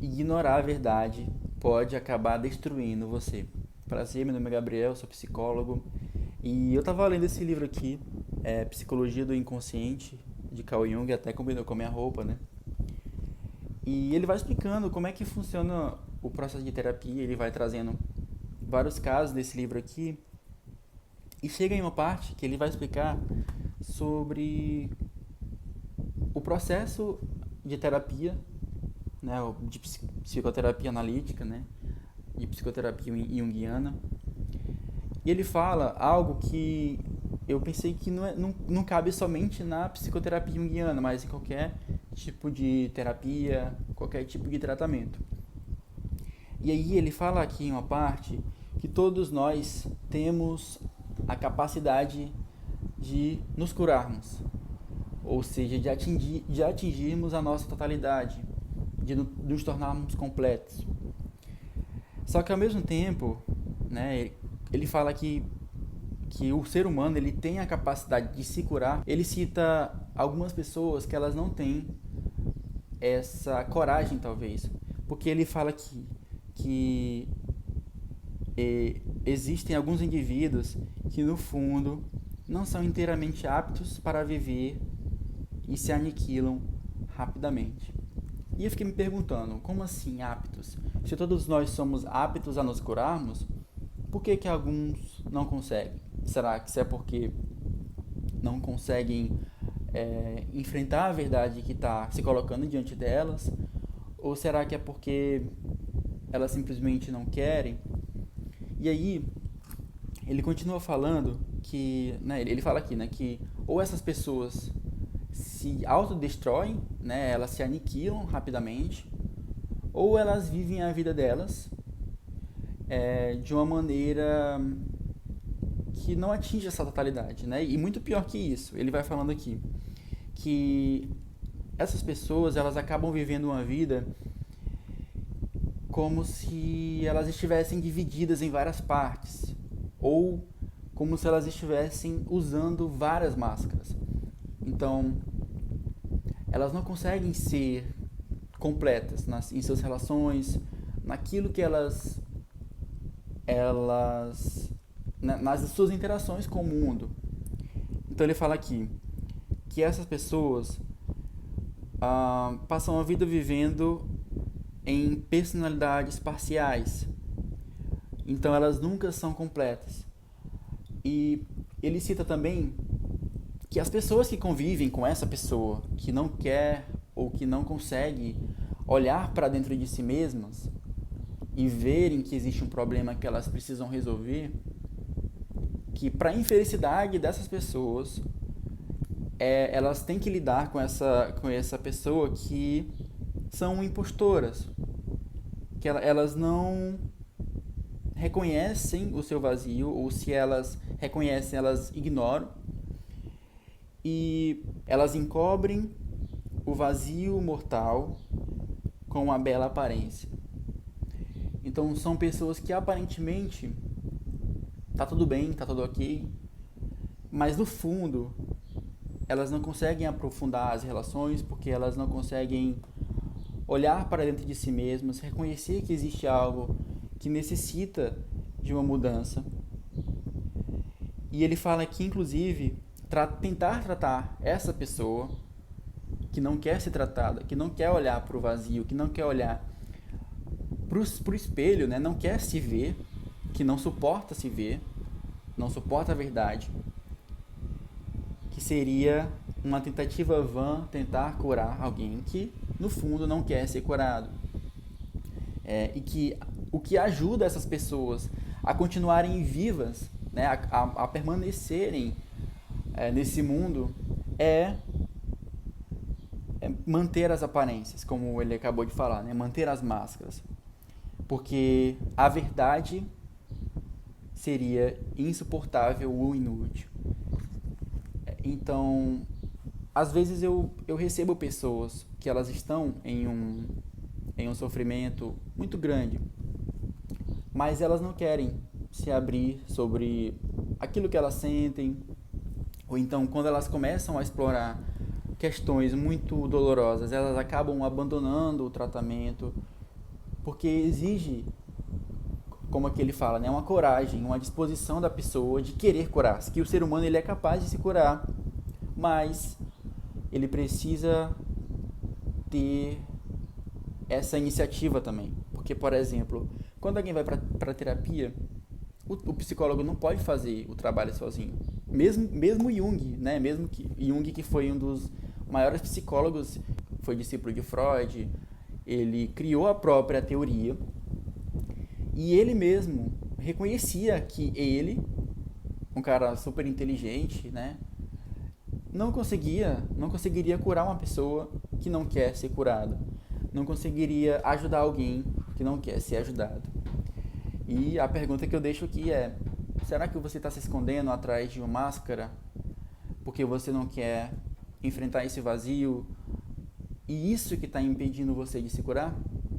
ignorar a verdade pode acabar destruindo você. Prazer, meu nome é Gabriel, sou psicólogo e eu tava lendo esse livro aqui, Psicologia do Inconsciente, de Carl Jung, até combinou com a minha roupa, né? E ele vai explicando como é que funciona o processo de terapia, ele vai trazendo vários casos desse livro aqui e chega em uma parte que ele vai explicar sobre o processo de terapia, né, de psicoterapia analítica, né, de psicoterapia junguiana. E ele fala algo que eu pensei que não cabe somente na psicoterapia junguiana, mas em qualquer tipo de terapia, qualquer tipo de tratamento. E aí ele fala aqui em uma parte que todos nós temos a capacidade de nos curarmos, ou seja, de atingirmos a nossa totalidade, de nos tornarmos completos. Só que ao mesmo tempo, né, ele fala que o ser humano ele tem a capacidade de se curar. Ele cita algumas pessoas que elas não têm essa coragem, talvez, porque ele fala que existem alguns indivíduos que no fundo não são inteiramente aptos para viver e se aniquilam rapidamente. E eu fiquei me perguntando, como assim aptos? Se todos nós somos aptos a nos curarmos, por que alguns não conseguem? Será que isso é porque não conseguem enfrentar a verdade que está se colocando diante delas? Ou será que é porque elas simplesmente não querem? E aí, ele continua falando que, né, ele fala aqui, né, que ou essas pessoas se autodestroem, né, elas se aniquilam rapidamente, ou elas vivem a vida delas de uma maneira que não atinge essa totalidade, né? E muito pior que isso, ele vai falando aqui que essas pessoas elas acabam vivendo uma vida como se elas estivessem divididas em várias partes, ou como se elas estivessem usando várias máscaras. Então, elas não conseguem ser completas em suas relações, naquilo que nas suas interações com o mundo. Então ele fala aqui que essas pessoas passam a vida vivendo em personalidades parciais. Então elas nunca são completas. E ele cita também que as pessoas que convivem com essa pessoa que não quer ou que não consegue olhar para dentro de si mesmas e verem que existe um problema que elas precisam resolver, que para a infelicidade dessas pessoas, elas têm que lidar com essa pessoa que são impostoras, que elas não reconhecem o seu vazio, ou se elas reconhecem, elas ignoram, e elas encobrem o vazio mortal com uma bela aparência. Então são pessoas que aparentemente tá tudo bem, tá tudo ok, mas no fundo elas não conseguem aprofundar as relações porque elas não conseguem olhar para dentro de si mesmas, reconhecer que existe algo que necessita de uma mudança. E ele fala que, inclusive, tentar tratar essa pessoa que não quer ser tratada, que não quer olhar para o vazio, que não quer olhar para o espelho, né? Não quer se ver, que não suporta se ver, não suporta a verdade, que seria uma tentativa vã tentar curar alguém que, no fundo, não quer ser curado. E que o que ajuda essas pessoas a continuarem vivas, né, a permanecerem nesse mundo, é manter as aparências, como ele acabou de falar, né, manter as máscaras. Porque a verdade seria insuportável ou inútil. Então, às vezes eu recebo pessoas que elas estão em um sofrimento muito grande, mas elas não querem se abrir sobre aquilo que elas sentem, ou então quando elas começam a explorar questões muito dolorosas, elas acabam abandonando o tratamento, porque exige, como aqui ele fala, né, uma coragem, uma disposição da pessoa de querer curar-se, que o ser humano ele é capaz de se curar, mas ele precisa ter essa iniciativa também. Porque, por exemplo, quando alguém vai para terapia, o psicólogo não pode fazer o trabalho sozinho. Mesmo Jung, né? Mesmo que Jung, que foi um dos maiores psicólogos, foi discípulo de Freud, ele criou a própria teoria e ele mesmo reconhecia que ele, um cara super inteligente, né, não conseguiria curar uma pessoa que não quer ser curada, não conseguiria ajudar alguém que não quer ser ajudado. E a pergunta que eu deixo aqui é: será que você está se escondendo atrás de uma máscara porque você não quer enfrentar esse vazio e isso que está impedindo você de se curar?